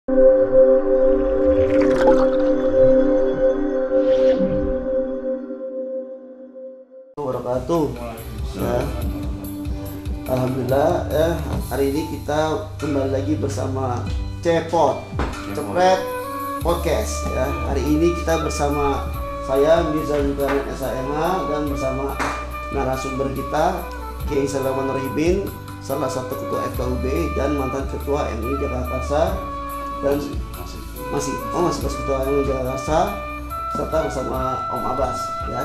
Wabarakatuh. Ya. Alhamdulillah hari ini kita kembali lagi bersama Cepot Cepret Podcast ya. Hari ini kita bersama saya Mirza Zulkarnain SHMH dan bersama narasumber kita Kiai Salaman Rohibin, salah satu ketua FKUB dan mantan ketua MUI Jakarta dan masih ketua MUI Jakarta serta bersama Om Abbas ya.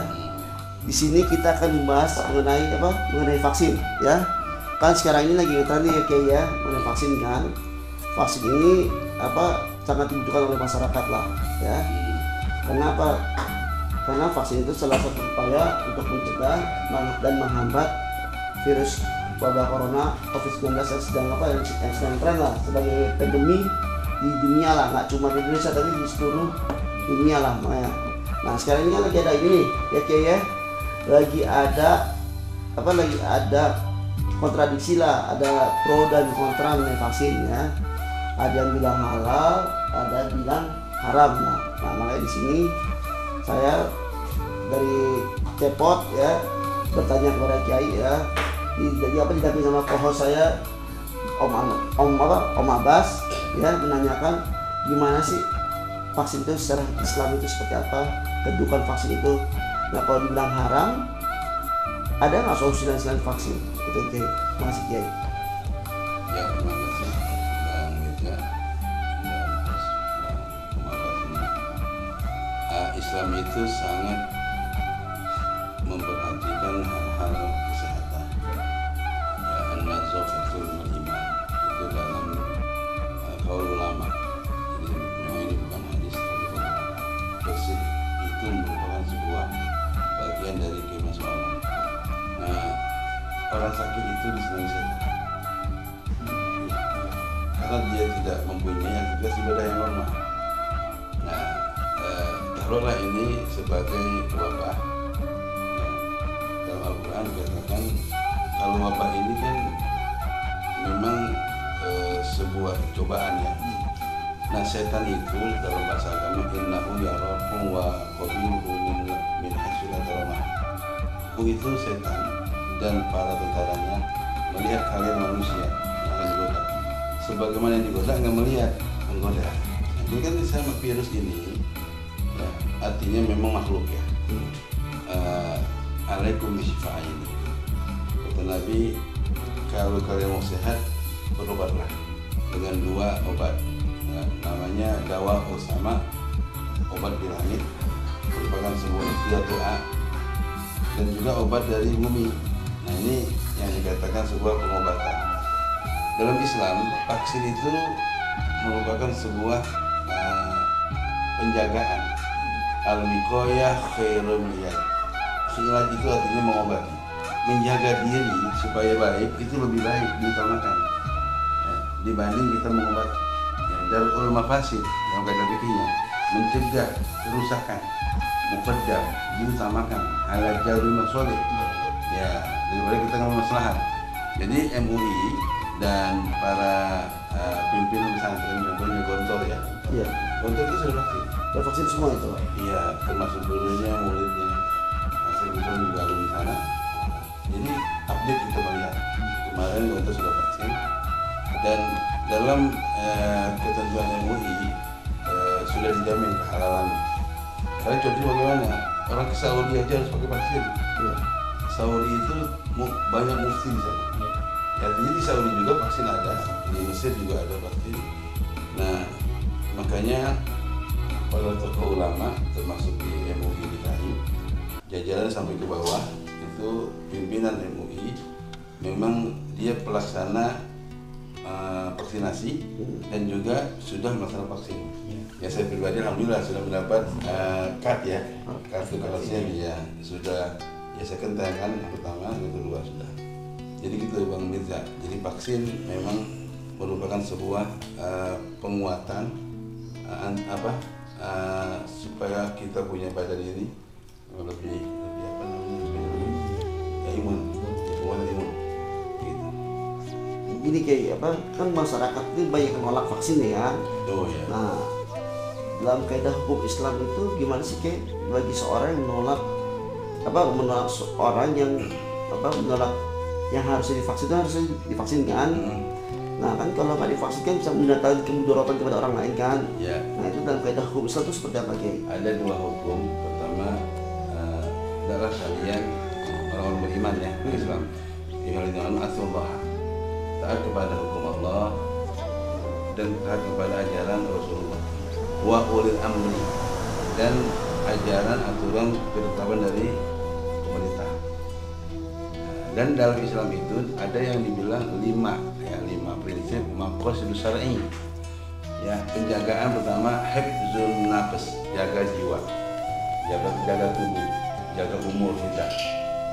Di sini kita akan membahas mengenai vaksin ya. Kan sekarang ini lagi ngetren nih ya Kiai ya, mengenai vaksin kan. Vaksin ini sangat dibutuhkan oleh masyarakat lah ya. Kenapa? Karena vaksin itu salah satu upaya untuk mencegah dan menghambat virus wabah corona COVID-19 yang sedang tren lah sebagai pandemi di dunia lah, nggak cuma di Indonesia tapi di seluruh dunia lah makanya. Nah sekarang ini kan lagi ada ini nih ya Kiai ya, lagi ada kontradiksi lah, ada pro dan kontra mengenai vaksin ya. Ada yang bilang halal, ada yang bilang haram. Nah makanya di sini saya dari Cepot ya bertanya kepada Kiai ya, didampingi sama co-host saya Om Abbas ya, menanyakan gimana sih vaksin itu secara Islam itu seperti apa, kedudukan vaksin itu. Nah kalau dibilang haram, ada nggak solusi lain selain vaksin? Itu Kiai, masih Kiai. Ya terima kasih Bang Mirza dan Islam itu sangat memperhatikan hal-hal kesehatan. Ya, an-nazafatul iman itu dalam kaul ulama. Jadi memang ini bukan hadis, tapi bersih itu merupakan sebuah bagian dari kemaslahatan. Nah, orang sakit itu disenangi setan. Karena dia tidak mempunyai aktivitas ibadah yang normal. Nah, taruhlah ini sebagai wabah. Dalam Al-Quran dikatakan kalau wabah ini kan memang sebuah cobaan ya. Nah setan itu dalam bahasa agama innahu yarakum wa qabiluhu min haitsu la tarawna. Itu setan dan para tentaranya melihat kalian manusia yang akan digoda. Sebagaimana yang digoda nggak melihat menggoda. Jadi kan sama virus ini ya, artinya memang makhluk ya. Alaikum bisifa'in. Kata Nabi, kalau kalian mau sehat berobatlah dengan 2 obat. Nah, namanya dawa usama, obat di langit, merupakan sebuah istilah doa, dan juga obat dari bumi. Nah ini yang dikatakan sebuah pengobatan. Dalam Islam, vaksin itu merupakan sebuah penjagaan. Al-wiqayah khairul milad. Khilaj itu artinya mengobati, menjaga diri supaya baik itu lebih baik diutamakan ya, dibanding kita mengobati. Darul mafasid dalam kaidah fikihnya mencegah kerusakan, muqaddam diutamakan ala jalurul masolih ya, daripada kita ngomong maslahat. Jadi MUI dan para pimpinan pesantren contohnya Gontor ya. Iya. Gontor itu sudah vaksin. Sudah vaksin semua itu. Iya, termasuk dulunya muridnya. Saya juga alumni sana. Jadi update kita melihat kemarin Gontor sudah vaksin dan dalam ketentuan MUI sudah dijamin kehalalan. Karena contohnya bagaimana? Orang ke Saudi aja harus pakai vaksin. Iya. Saudi itu banyak mufti di sana. Ya, jadi di Saudi juga vaksin ada, di Mesir juga ada vaksin. Nah, makanya para tokoh ulama termasuk di MUI DKI, jajaran sampai ke bawah itu pimpinan MUI memang dia pelaksana vaksinasi dan juga sudah melaksanakan vaksin. Ya saya pribadi alhamdulillah sudah mendapat kartu vaksinnya dia sudah ya second time kan, yang pertama yang kedua sudah. Jadi gitu Bang Mirza. Jadi vaksin memang merupakan sebuah penguatan supaya kita punya badan ini lebih apa namanya, imun, penguatan imun. Gitu. ini kayak apa kan masyarakat ini banyak yang nolak vaksin ya kan. Oh ya. Nah, dalam kaidah hukum Islam itu gimana sih kayak bagi seorang yang menolak seorang yang menolak yang harusnya divaksin itu harusnya divaksin kan. Nah kan kalau nggak divaksin kan bisa mendatangkan kemudaratan kepada orang lain kan. Ya. Nah itu dalam kaidah hukum Islam itu seperti apa Kiai? Ada dua hukum. Pertama adalah kalian orang-orang beriman ya Islam. Yang asulullah, taat kepada hukum Allah dan taat kepada ajaran Rasulullah. Wa ulil amri, dan ajaran aturan ketetapan dari pemerintah. Dan dalam Islam itu ada yang dibilang 5 prinsip maqasid syar'i. Ya, penjagaan pertama hifdzun nafs, jaga jiwa, jaga tubuh, jaga umur kita.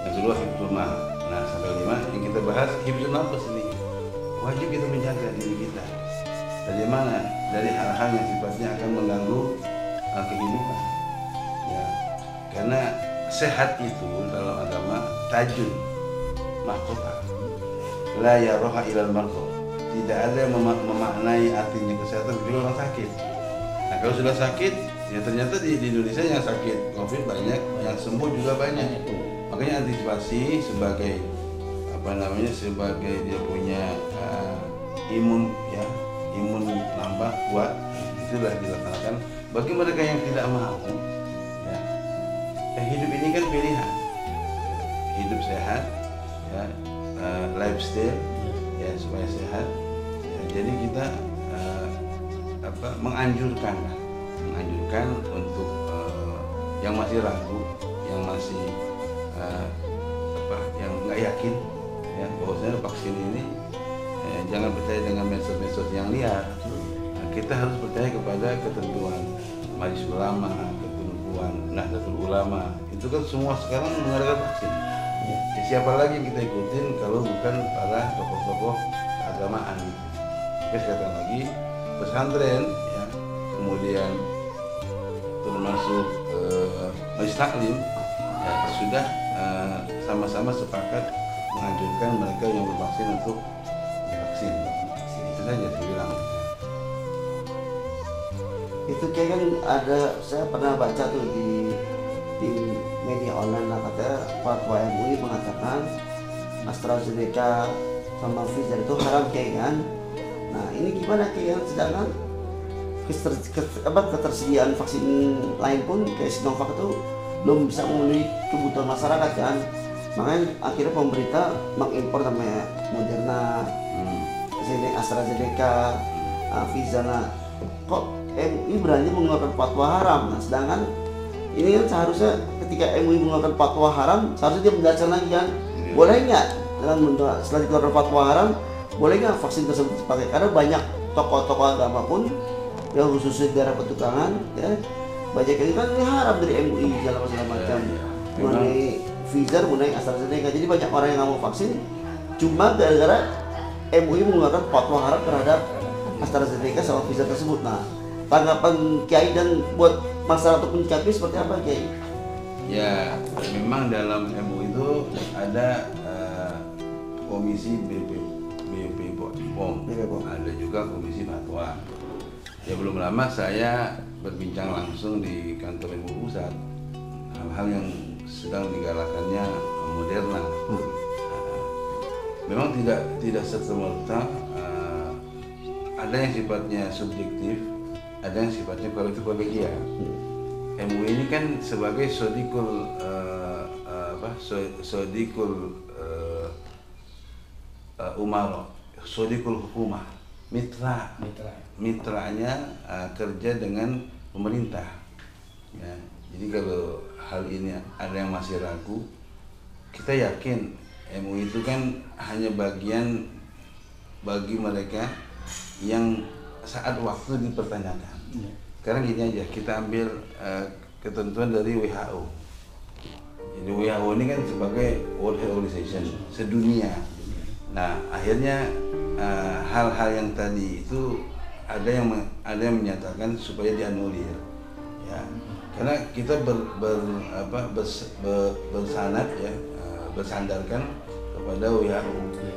Yang kedua hifdzul mal. Nah, sampai 5 yang kita bahas hifdzun nafs ini. Wajib kita menjaga diri kita. Dari mana? Dari hal-hal yang sifatnya akan mengganggu kehidupan. Ya, karena sehat itu dalam agama tajun mahkota. La yaroha ilal marko. Tidak ada yang memaknai artinya kesehatan kecuali orang sakit. Nah, kalau sudah sakit, ya ternyata di Indonesia yang sakit COVID banyak, yang sembuh juga banyak. Makanya antisipasi sebagai sebagai dia punya imun nambah kuat, itulah dilaksanakan. Bagi mereka yang tidak mau, ya, hidup ini kan pilihan, hidup sehat, ya, lifestyle, ya supaya sehat. Ya, jadi kita menganjurkan untuk yang masih ragu, yang masih yang nggak yakin, ya bahwasanya vaksin ini jangan percaya dengan medsos-medsos yang liar. Nah, kita harus percaya kepada ketentuan Majelis Ulama, ketentuan Nahdlatul Ulama. Itu kan semua sekarang mengadakan vaksin. Ya, siapa lagi yang kita ikutin kalau bukan para tokoh-tokoh keagamaan? Oke, sekali lagi pesantren, ya, kemudian termasuk Majelis Taklim, ya, sudah sama-sama sepakat menganjurkan mereka yang bervaksin untuk vaksin. Itu saja saya bilang. Itu kayak kan ada, saya pernah baca tuh di media online lah, katanya fatwa MUI mengatakan AstraZeneca sama Pfizer itu haram kayak kan. Nah ini gimana kayak sedangkan ketersediaan vaksin lain pun kayak Sinovac itu belum bisa memenuhi kebutuhan masyarakat kan. Makanya akhirnya pemerintah mengimpor namanya Moderna, AstraZeneca, Pfizer. Nah, kok MUI berani mengeluarkan fatwa haram? Nah, sedangkan ini kan seharusnya ketika MUI mengeluarkan fatwa haram, seharusnya dia menjelaskan lagi kan, boleh nggak setelah dikeluarkan fatwa haram, boleh nggak vaksin tersebut dipakai? Karena banyak tokoh-tokoh agama pun, ya khususnya daerah Petukangan, ya banyak yang kan ini haram dari MUI segala macam. Mengenai Pfizer, mengenai AstraZeneca, jadi banyak orang yang nggak mau vaksin, cuma gara-gara MUI mengeluarkan fatwa haram terhadap AstraZeneca sama Pfizer tersebut. Nah, tanggapan Kiai dan buat masyarakat ataupun menyikapi seperti apa Kiai? Ya, memang dalam MUI itu ada komisi BPOM, ada juga komisi fatwa. Ya belum lama saya berbincang langsung di kantor MUI pusat hal-hal yang sedang digalakannya Moderna. Memang tidak serta-merta ada yang sifatnya subjektif, ada yang sifatnya kolegial. MUI ini kan sebagai sodikul umaro, sodikul hukumah, mitranya kerja dengan pemerintah. Ya, jadi kalau hal ini ada yang masih ragu, kita yakin MUI itu kan hanya bagian bagi mereka yang saat waktu dipertanyakan. Sekarang gini aja, kita ambil ketentuan dari WHO. Jadi WHO ini kan sebagai World Health Organization sedunia. Nah, akhirnya hal-hal yang tadi itu ada yang menyatakan supaya dianulir. Ya, karena kita bersanad ya, bersandarkan kepada WHO. Ya.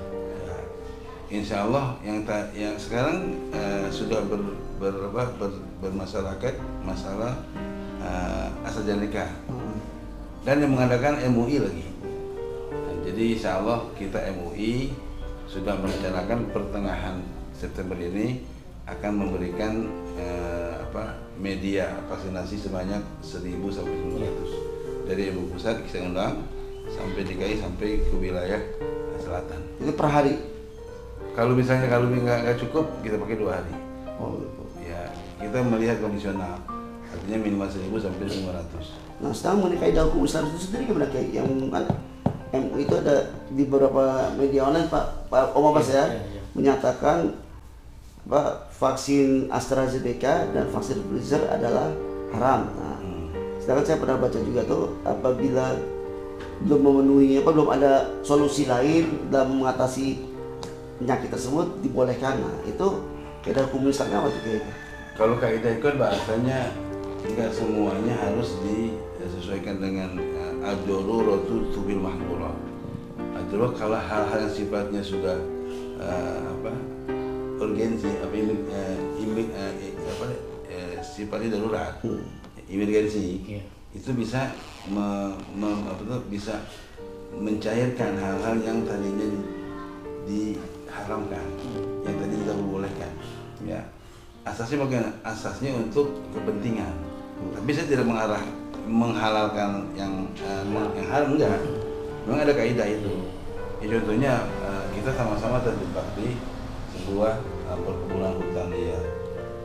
insya Allah yang sekarang sudah bermasyarakat masalah AstraZeneca dan yang mengadakan MUI lagi. Dan jadi insya Allah kita MUI sudah merencanakan pertengahan September ini akan memberikan media vaksinasi sebanyak 1.000 sampai 1.500 dari MUI pusat kita undang sampai DKI sampai ke wilayah selatan. Itu per hari. Kalau misalnya nggak cukup kita pakai 2 hari. Oh. Ya kita melihat kondisional. Artinya minimal 1.000 sampai 500. Nah, sekarang mengenai kaidah hukum Islam itu sendiri gimana kayak yang MUI itu ada di beberapa media online Pak Om Abbas ya, menyatakan vaksin AstraZeneca dan vaksin Pfizer adalah haram. Nah, sedangkan saya pernah baca juga tuh apabila belum memenuhi belum ada solusi lain dalam mengatasi penyakit tersebut dibolehkan. Nah, itu kaidah hukum Islamnya apa tuh kayaknya? Kalau kaidah itu bahasanya enggak semuanya harus disesuaikan dengan ad-daruratu tubil mahdzurah. Ad-darurah kalau hal-hal yang sifatnya sudah urgensi sifatnya darurat, emergensi, itu bisa bisa mencairkan hal-hal yang tadinya diharamkan, yang tadi tidak dibolehkan. Ya, asasnya bagaimana? Asasnya untuk kepentingan. Tapi saya tidak menghalalkan yang haram, enggak. Memang ada kaidah itu. Ya, contohnya kita sama-sama terjebak di sebuah perkebunan hutan liar.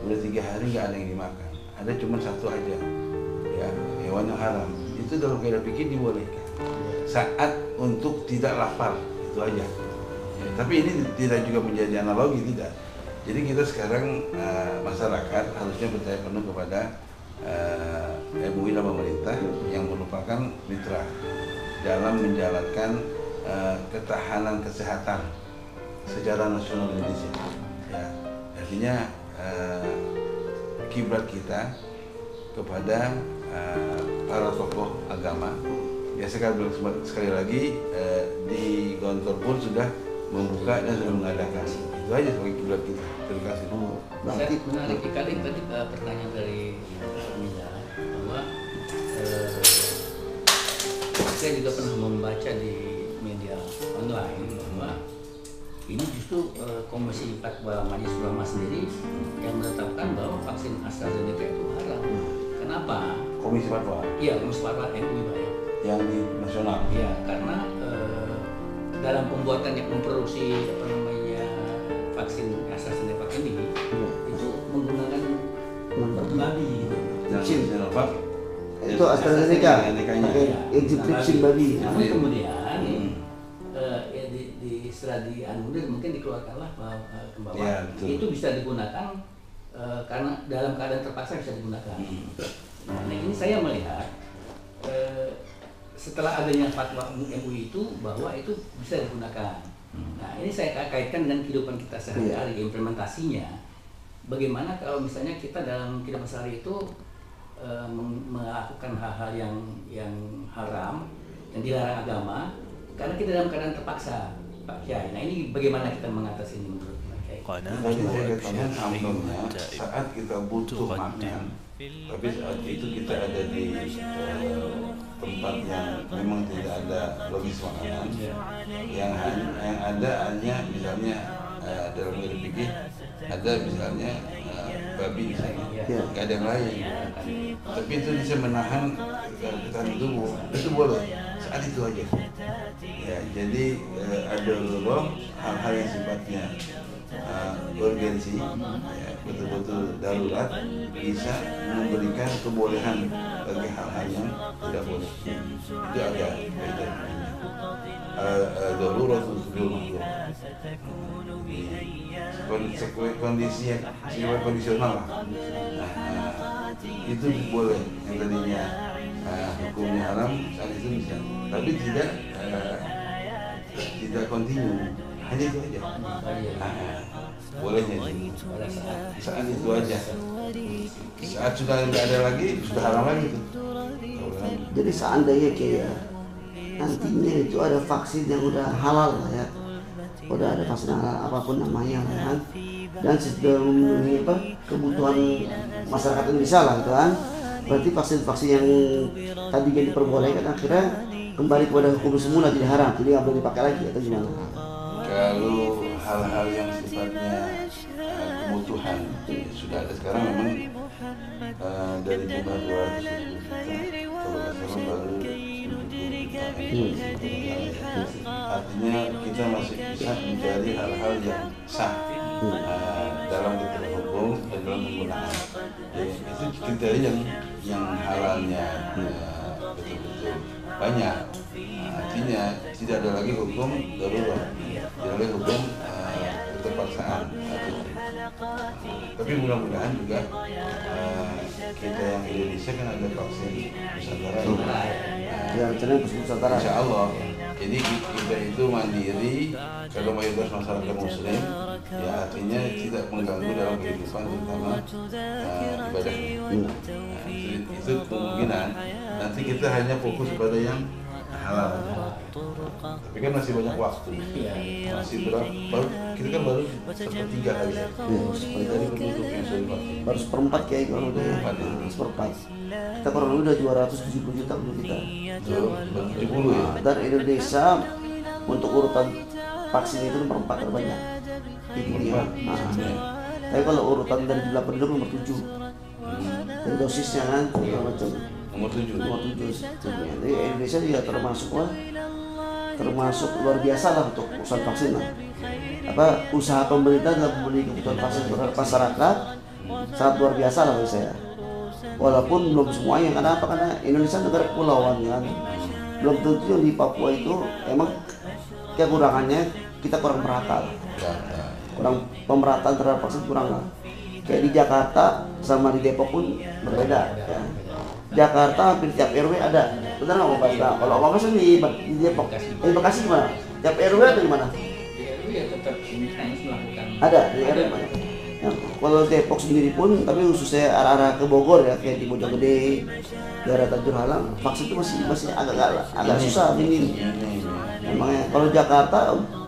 Udah 3 hari nggak ada yang dimakan. Ada cuma 1 aja, ya hewan yang haram. Itu dalam kaidah fikih dibolehkan. Saat untuk tidak lapar, itu aja. Ya, tapi ini tidak juga menjadi analogi, tidak. Jadi kita sekarang masyarakat harusnya percaya penuh kepada MUI dan pemerintah yang merupakan mitra dalam menjalankan ketahanan kesehatan secara nasional Indonesia. Ya, artinya kiblat kita kepada para tokoh agama. Ya sekali lagi di Gontor pun sudah membuka dan sudah mengadakan. Itu aja sebagai kiblat kita. Terima kasih. Saya menarik sekali tadi pertanyaan dari Miza bahwa saya juga pernah membaca di media online bahwa ini justru Komisi Fatwa Majelis Ulama sendiri yang menetapkan bahwa vaksin AstraZeneca itu haram. Kenapa? Komisi Fatwa. Iya, Komisi Fatwa MUI Pak ya. Yang di nasional. Iya, karena dalam pembuatan yang memproduksi vaksin AstraZeneca ini itu menggunakan babi gitu. Sinovac itu AstraZeneca pakai injeksi babi. Namun kemudian setelah dianulir mungkin dikeluarkanlah bahwa ya, itu bisa digunakan karena dalam keadaan terpaksa bisa digunakan. Nah ini saya melihat setelah adanya fatwa MUI itu bahwa itu bisa digunakan. Nah ini saya kaitkan dengan kehidupan kita sehari-hari, implementasinya. Bagaimana kalau misalnya kita dalam kehidupan sehari itu melakukan hal-hal yang haram, yang dilarang agama, karena kita dalam keadaan terpaksa, Pak Kiai. Nah ini bagaimana kita mengatasi ini menurut Pak Kiai? Tadi saya katakan amnonnya saat kita butuh makan, tapi saat itu kita ada di tempat yang memang tidak ada logis makanan, yang ada hanya misalnya dalam kaidah fikih ada misalnya babi misalnya, nggak ada yang lain, tapi itu bisa menahan ketahanan tubuh, itu boleh saat itu aja. Ya, jadi ada hal-hal yang sifatnya urgensi, ya, betul-betul darurat bisa memberikan kebolehan bagi hal-hal yang tidak boleh. Itu ada kaitan darurat usul mahdzur. Kondisi yang sifat kondisional lah. Itu boleh, yang tadinya hukumnya haram saat itu bisa, tapi tidak kontinu, hanya itu aja. Bolehnya saat itu aja. Saat sudah tidak ada lagi, sudah haram lagi itu. Jadi seandainya kayak nantinya itu ada vaksin yang udah halal lah ya, udah ada vaksin halal apapun namanya kan, dan sudah memenuhi kebutuhan masyarakat Indonesia lah gitu kan. Berarti vaksin-vaksin yang tadinya diperbolehkan akhirnya kembali kepada hukum semula, tidak haram, jadi nggak boleh dipakai lagi atau gimana? Kalau hal-hal yang sifatnya kebutuhan sudah ada sekarang, memang dari jumlah 200 juta kalau nggak salah baru 70 juta. Artinya kita masih bisa mencari hal-hal yang sah dalam ketentuan hukum dan dalam penggunaan. Itu kriteria yang halalnya betul-betul banyak. Artinya tidak ada lagi hukum darurat, tidak ada hukum keterpaksaan. Tapi mudah-mudahan juga kita yang Indonesia kan ada vaksin Nusantara Ya, rencana vaksin Nusantara. Insya Allah. Jadi kita itu mandiri, kalau mayoritas masyarakat Muslim, ya artinya tidak mengganggu dalam kehidupan, terutama ibadah. Itu kemungkinan. Nanti kita hanya fokus pada yang halal. Tapi kan masih banyak waktu. Masih baru kita kan baru sepertiga kali ya. Dari penduduk yang sudah divaksin. Baru seperempat kayak kalau udah seperempat. Kita kurang lebih udah 270 juta penduduk kita. 70 ya. Dan Indonesia untuk urutan vaksin itu nomor 4 terbanyak di dunia. Tapi kalau urutan dari jumlah penduduk nomor 7. Dari dosisnya kan macam Nomor 7. Jadi Indonesia juga termasuk luar biasa lah untuk usaha vaksin lah. Usaha pemerintah dalam membeli kebutuhan vaksin terhadap masyarakat sangat luar biasa lah bagi saya. Walaupun belum semuanya, karena Indonesia negara kepulauan kan, belum tentu yang di Papua itu emang kekurangannya kita kurang merata lah. Kurang pemerataan terhadap vaksin kurang lah. Kayak di Jakarta sama di Depok pun berbeda ya. Jakarta hampir tiap RW ada, benar nggak Mas? Nah, kalau Mas di Depok, di Bekasi gimana? Tiap RW atau gimana? Di RW ya tetap harus melakukan. Ada di RW mana? Ya, kalau Depok sendiri pun, tapi khususnya arah-arah ke Bogor ya, kayak di Bojonggede, daerah Tanjung Halang, vaksin itu masih agak susah ini. Makanya kalau Jakarta,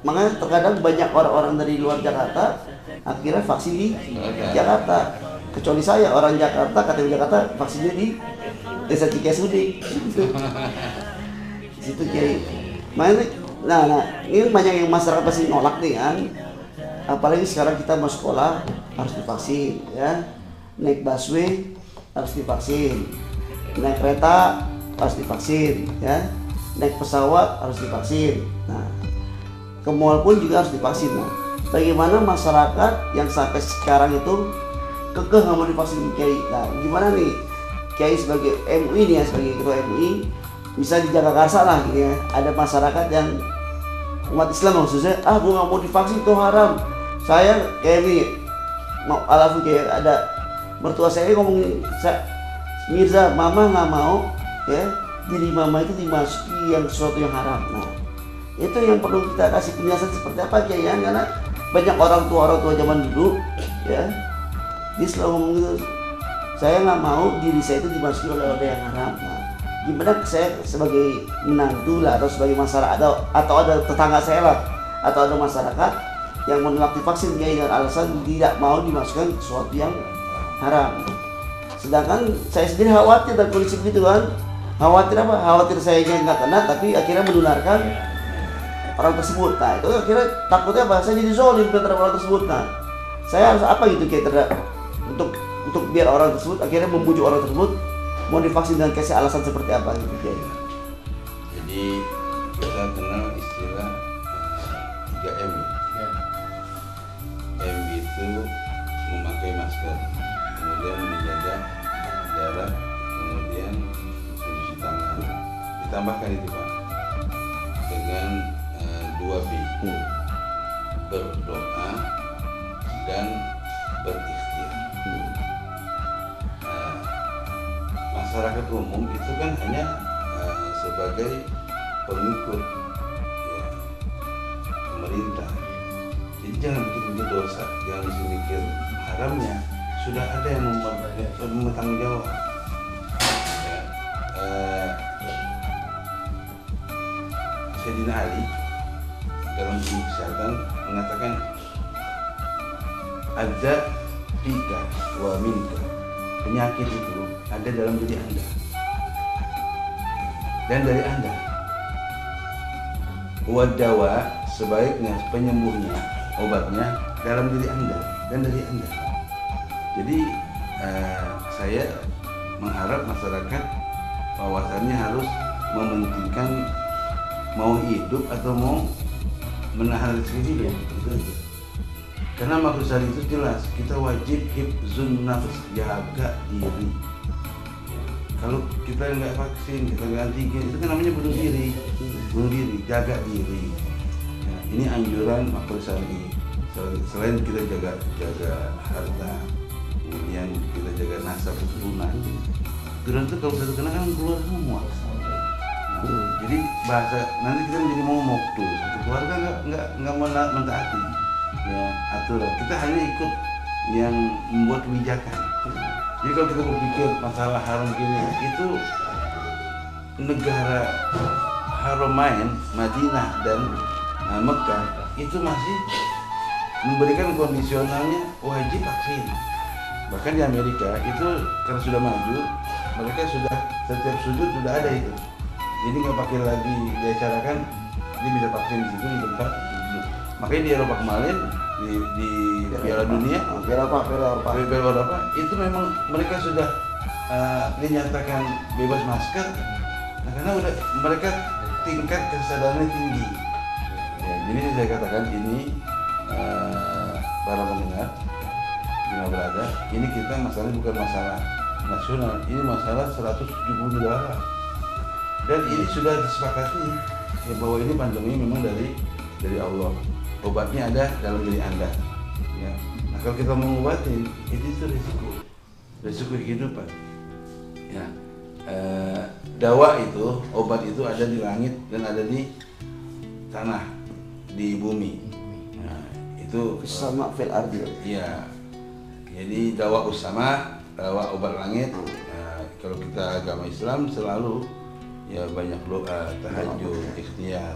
makanya terkadang banyak orang-orang dari luar Jakarta akhirnya vaksin di Jakarta. Kecuali saya orang Jakarta, KTP Jakarta vaksinnya di Desa Cikesudi. Situ Kiai. Nah, ini banyak yang masyarakat pasti nolak nih kan. Apalagi sekarang kita mau sekolah harus divaksin ya. Naik busway harus divaksin. Naik kereta harus divaksin ya. Naik pesawat harus divaksin. Nah, ke mall pun juga harus divaksin. Nah, bagaimana masyarakat yang sampai sekarang itu kekeh nggak mau divaksin Kiai? Nah, gimana nih Kiai sebagai MUI nih ya, sebagai ketua MUI bisa dijaga karsa lah gitu ya. Ada masyarakat yang umat Islam maksudnya, gue nggak mau divaksin itu haram. Saya kayak ini mau alafu kayak ada mertua saya ngomong, Mirza, mama nggak mau ya diri mama itu dimasuki yang sesuatu yang haram. Nah, itu yang perlu kita kasih penjelasan seperti apa Kiai ya, karena banyak orang tua zaman dulu ya, dia selalu ngomong gitu, saya nggak mau diri saya itu dimasuki oleh yang haram. Nah, gimana saya sebagai menantu lah atau sebagai masyarakat atau ada tetangga saya lah atau ada masyarakat yang menolak divaksin dengan alasan tidak mau dimasukkan sesuatu yang haram. Sedangkan saya sendiri khawatir dan kondisi begitu kan. Khawatir apa? Khawatir saya nggak kena tapi akhirnya menularkan orang tersebut. Nah, itu akhirnya takutnya apa? Saya jadi zolim terhadap orang tersebut. Nah, saya harus apa gitu kayak untuk biar orang tersebut akhirnya membujuk orang tersebut mau divaksin dan kasih alasan seperti apa gitu Kiai. Jadi kita kenal istilah 3M ya. M itu memakai masker, kemudian menjaga jarak, kemudian mencuci tangan. Ditambahkan itu Pak dengan 2B, berdoa dan berikhtiar. Masyarakat umum itu kan hanya sebagai pengikut ya, pemerintah. Jadi jangan bikin dosa, jangan mikir haramnya. Sudah ada yang bertanggung jawab. Ya, Sayyidina Ali dalam dalam ilmu kesehatan mengatakan ada fika wa minka, penyakit itu ada dalam diri Anda dan dari Anda. Wadawa, sebaiknya penyembuhnya, obatnya dalam diri Anda dan dari Anda. Jadi saya mengharap masyarakat bahwasannya harus mementingkan mau hidup atau mau menahan rezeki ya, itu aja. Karena maksud itu jelas, kita wajib hifzun nafs, jaga diri. Kalau kita nggak vaksin, kita nggak antigen, itu kan namanya bunuh diri, jaga diri. Nah, ini anjuran makhluk syar'i. Selain kita jaga harta, kemudian kita jaga nasab keturunan. Keturunan itu kalau satu kena kan keluar semua. Nah, jadi bahasa nanti kita menjadi momok tuh, satu keluarga nggak mentaati ya aturan. Kita hanya ikut yang membuat kebijakan. Jadi kalau kita berpikir masalah haram gini, itu negara Haramain, Madinah dan Mekah itu masih memberikan kondisionalnya wajib vaksin. Bahkan di Amerika itu karena sudah maju, mereka sudah setiap sudut sudah ada itu. Jadi nggak pakai lagi diacarakan, dia bisa vaksin di situ di tempat. Makanya di Eropa kemarin di Piala Dunia, Piala Eropa itu memang mereka sudah dinyatakan bebas masker, nah, karena udah mereka tingkat kesadarannya tinggi. Ya, jadi saya katakan ini para pendengar, Bina Berada, ini kita masalah bukan masalah nasional, ini masalah 170 negara. Dan ini sudah disepakati ya, bahwa ini pandemi memang dari Allah. Obatnya ada dalam diri Anda. Ya. Nah, kalau kita mau ngobatin, itu risiko kehidupan. Ya. Dawa itu, obat itu ada di langit dan ada di tanah, di bumi. Nah, itu sama fil ardi. Iya. Jadi dawa usama, dawa obat langit. Nah, kalau kita agama Islam selalu ya banyak doa, tahajud, ikhtiar.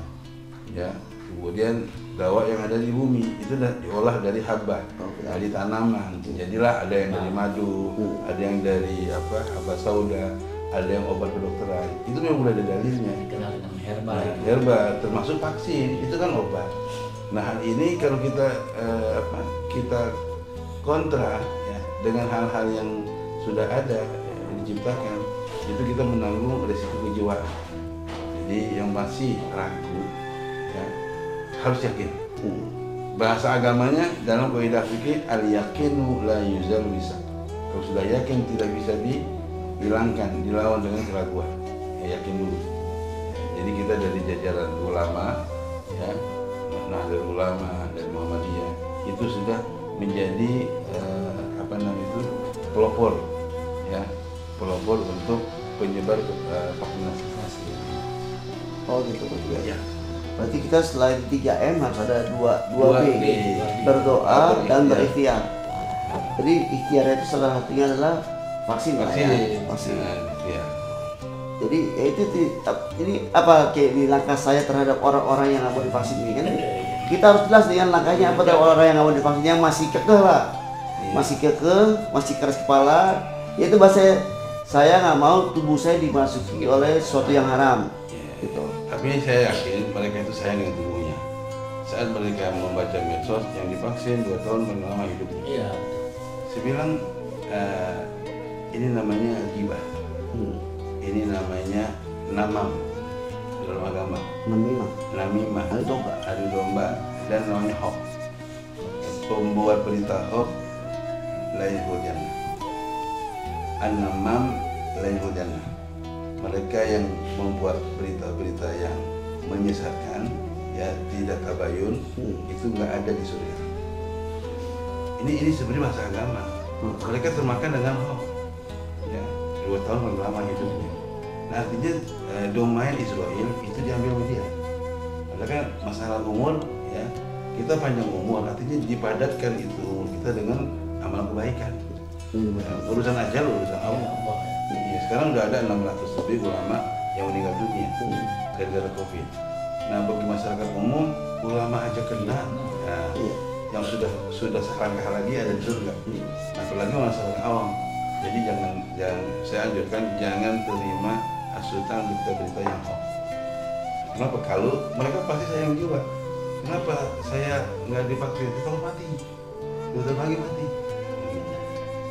Ya. Kemudian dawa yang ada di bumi itu diolah dari haba, dari tanaman. Jadilah ada yang dari madu, ada yang dari haba sauda, ada yang obat kedokteran. Itu memang udah ada dalilnya. Dikenal dengan herbal. Nah, herbal termasuk vaksin itu kan obat. Nah hal ini kalau kita kita kontra ya dengan hal-hal yang sudah ada diciptakan, itu kita menanggung resiko kejiwaan. Jadi yang masih ragu ya harus yakin. Bahasa agamanya dalam kaidah fikih al-yaqinu la yuzal bisa. Kalau sudah yakin tidak bisa dihilangkan, dilawan dengan keraguan. Ya, yakin dulu. Jadi kita dari jajaran ulama ya, Nahdlatul Ulama dan Muhammadiyah itu sudah menjadi pelopor ya, pelopor untuk penyebar vaksinasi. Oh gitu Ya. Berarti kita selain 3M harus ada 2B, berdoa dan berikhtiar. Jadi ikhtiar itu salah satunya adalah vaksin. Vaksin. Ya. Jadi ya itu ini apa kayak di langkah saya terhadap orang-orang yang nggak mau divaksin ini kan? Kita harus jelas dengan langkahnya apa terhadap orang yang nggak mau divaksin, yang masih kekeh lah, masih kekeh, masih keras kepala. Yaitu bahasa saya nggak mau tubuh saya dimasuki oleh sesuatu yang haram. Gitu. Tapi saya yakin mereka itu sayang dengan tubuhnya. Saat mereka membaca medsos yang divaksin 2 tahun paling lama hidupnya. Iya. Saya bilang ini namanya ghibah. Ini namanya namam dalam agama. Namimah. Adu domba dan namanya hoax. Pembuat berita hoax lain jannah. An-namam lain jannah. Mereka yang membuat berita-berita yang menyesatkan, ya tidak tabayun, itu nggak ada di surga. Ini sebenarnya bahasa agama. Mereka termakan dengan hoax. Ya, 2 tahun paling lama hidupnya. Nah, artinya domain Israel itu diambil media. Padahal kan masalah umur, ya kita panjang umur, artinya dipadatkan itu umur kita dengan amal kebaikan. Urusan ajal, urusan Allah. Ya, sekarang udah ada 600 lebih ulama yang meninggal dunia gara-gara COVID. Nah bagi masyarakat umum ulama aja kena. Nah, Iya. yang sudah selangkah lagi ada di surga. Apalagi masyarakat awam. Jadi jangan saya anjurkan jangan terima hasutan berita-berita yang hoax. Kenapa? Kalau mereka pasti sayang jiwa. Kenapa saya nggak divaksin? Kalau mati, dokter pagi mati.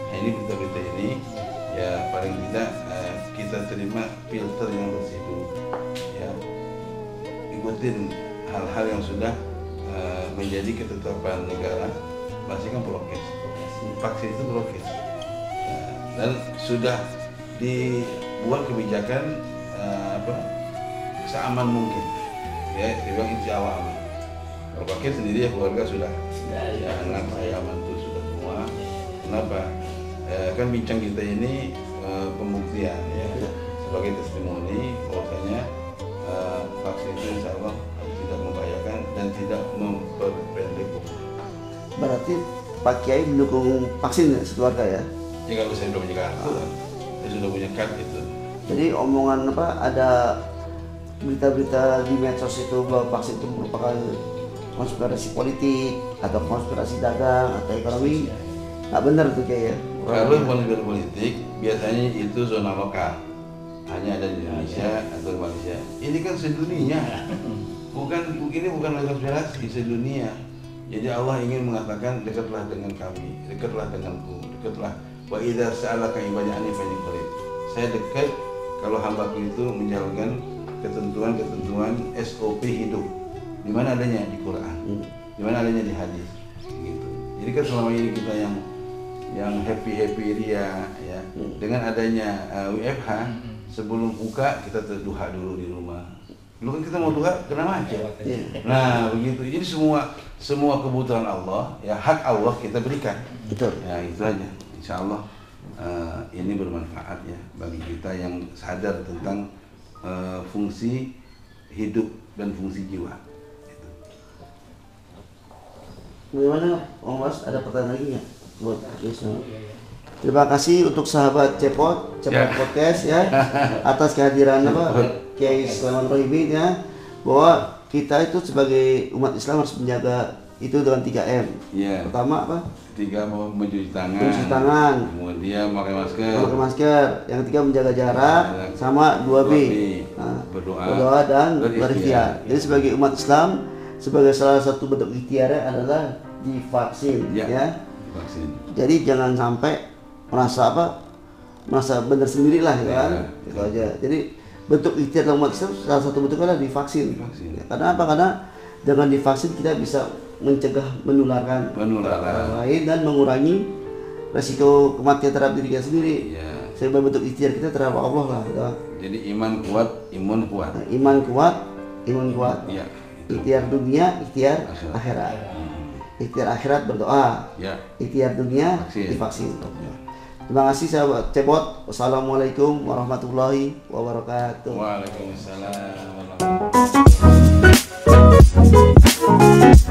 Nah, ini berita-berita ini ya paling tidak kita terima filter yang bersih dulu. Ya, ikutin hal-hal yang sudah menjadi ketetapan negara. Masih kan prokes. Vaksin itu prokes. Dan sudah dibuat kebijakan seaman mungkin, ya dibilang insya Allah aman. Kalau pakai sendiri ya keluarga sudah, ya anak saya aman tuh sudah semua. Kenapa? Kan bincang kita ini pembuktian ya sebagai testimoni bahwasanya vaksin itu insya Allah tidak membahayakan dan tidak memperpendek umur. Berarti Pak Kiai mendukung vaksin ya sekeluarga ya? Ya kalau saya sudah punya kartu, saya sudah punya card itu. Jadi omongan ada berita-berita di medsos itu bahwa vaksin itu merupakan konspirasi politik atau konspirasi dagang atau ekonomi, nggak benar tuh kayak ya. Kalau konspirasi politik biasanya itu zona lokal, hanya ada di Indonesia atau Malaysia. Ini kan sedunia, ini bukan konspirasi sedunia. Jadi Allah ingin mengatakan dekatlah dengan kami, dekatlah denganku, dekatlah. Wa idza sa'alaka ibadi anni fa inni qarib. Saya dekat kalau hambaku itu menjalankan ketentuan-ketentuan SOP hidup. Di mana adanya di Quran, di mana adanya di hadis, gitu. Jadi kan selama ini kita yang happy ria ya, dengan adanya WFH sebelum buka kita terduha dulu di rumah. Dulu kan kita mau duha kena macet. Nah begitu. Jadi semua kebutuhan Allah ya hak Allah kita berikan. Betul. Ya itu aja. Insya Allah ini bermanfaat ya bagi kita yang sadar tentang fungsi hidup dan fungsi jiwa. Bagaimana Om Mas, ada pertanyaan lagi nggak buat Yusuf? Terima kasih untuk sahabat Cepot Podcast ya atas kehadiran Kiai Sulaiman Rohimi ya, bahwa kita itu sebagai umat Islam harus menjaga itu dengan 3M. Ya. Pertama apa? 3 mencuci tangan. Mencuci tangan. Kemudian pakai masker. Pakai masker. Yang 3 menjaga jarak. Sama 2B. Nah, berdoa dan berikhtiar. Jadi sebagai umat Islam, sebagai salah satu bentuk ikhtiarnya adalah divaksin ya. Vaksin. Jadi jangan sampai merasa benar sendiri lah ya kan. Itu aja. Jadi bentuk ikhtiar umat Islam salah satu bentuknya adalah divaksin. Ya, karena apa? Karena dengan divaksin kita bisa mencegah menularkan orang lain dan mengurangi resiko kematian terhadap diri kita sendiri. Ya. Sebagai bentuk ikhtiar kita terhadap Allah lah. Gitu. Jadi iman kuat, imun kuat. Nah, iman kuat, imun kuat. Ya. Ikhtiar dunia, ikhtiar akhirat. Ikhtiar akhirat berdoa. Ya. Ikhtiar dunia divaksin. Terima kasih sahabat Cepot. Wassalamualaikum warahmatullahi wabarakatuh. Waalaikumsalam warahmatullahi wabarakatuh.